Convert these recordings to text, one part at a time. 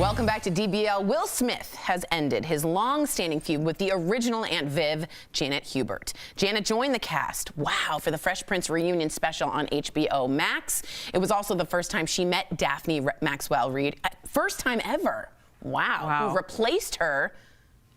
Welcome back to DBL. Will Smith has ended his long-standing feud with the original Aunt Viv, Janet Hubert. Janet joined the cast, for the Fresh Prince reunion special on HBO Max. It was also the first time she met Daphne Maxwell Reid. First time ever. Wow. Who replaced her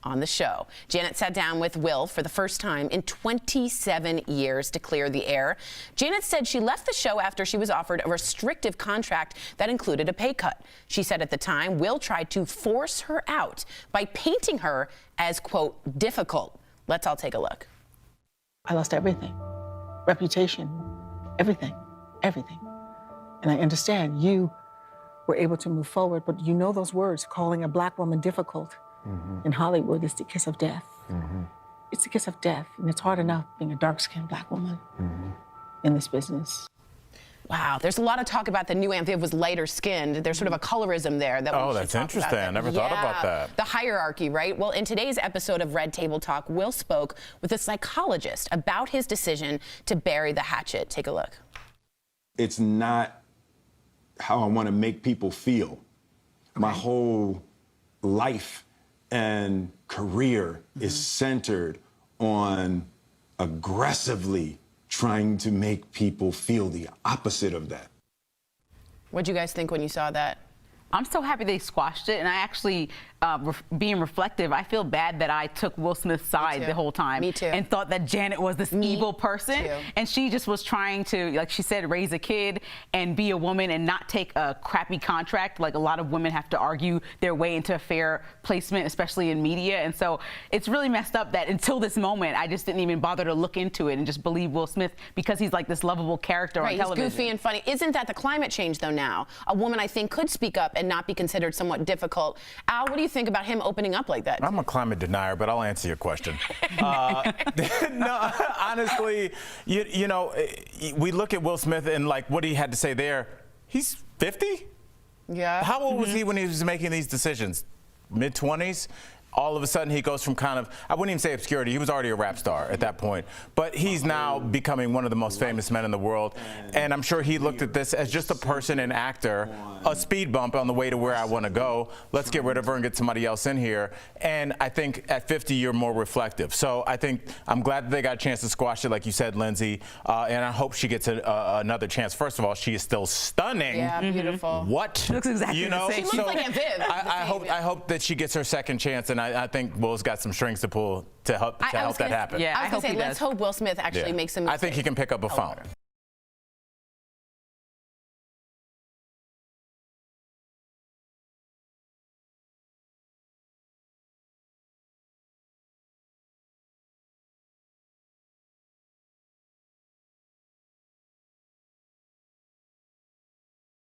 on the show. Janet sat down with Will for the first time in 27 years to clear the air. Janet said she left the show after she was offered a restrictive contract that included a pay cut. She said at the time, Will tried to force her out by painting her as, quote, difficult. Let's all take a look. I lost everything. Reputation, everything. And I understand you were able to move forward, but you know those words, calling a black woman difficult. In Hollywood, it's the kiss of death. It's the kiss of death, and it's hard enough being a dark-skinned black woman in this business. Wow, there's a lot of talk about the new Aunt Viv was lighter skinned. There's sort of a colorism there that Oh, that's interesting. I never thought about that. The hierarchy, right? Well, in today's episode of Red Table Talk, Will spoke with a psychologist about his decision to bury the hatchet. Take a look. It's not how I want to make people feel. My whole life and career is centered on aggressively trying to make people feel the opposite of that. What'd you guys think when you saw that? I'm so happy they squashed it, and I actually, being reflective, I feel bad that I took Will Smith's side the whole time. Me too. And thought that Janet was this evil person. And she just was trying to, like she said, raise a kid and be a woman and not take a crappy contract. Like a lot of women have to argue their way into a fair placement, especially in media. And so it's really messed up that until this moment, I just didn't even bother to look into it and just believe Will Smith because he's like this lovable character on television. He's goofy and funny. Isn't that the climate change, though, now? A woman, I think, could speak up and not be considered somewhat difficult. Al, what do you think about him opening up like that? I'm a climate denier, but I'll answer your question. No, honestly, you know, we look at Will Smith and like what he had to say there. He's 50? Yeah. How old was he when he was making these decisions? Mid-20s? All of a sudden, he goes from kind of, I wouldn't even say obscurity, he was already a rap star at that point, but he's now becoming one of the most famous men in the world, and I'm sure he looked at this as just a person and actor, a speed bump on the way to where I want to go. Let's get rid of her and get somebody else in here, and I think at 50, you're more reflective. So I think, I'm glad that they got a chance to squash it, like you said, Lindsay, and I hope she gets another chance. First of all, she is still stunning. Yeah, beautiful. What? She looks exactly the same. She looks like Aunt Viv. I hope that she gets her second chance, and I think Will's got some strings to pull to help that happen. I was going to say, let's hope Will Smith actually makes a mistake. I think he can pick up a phone.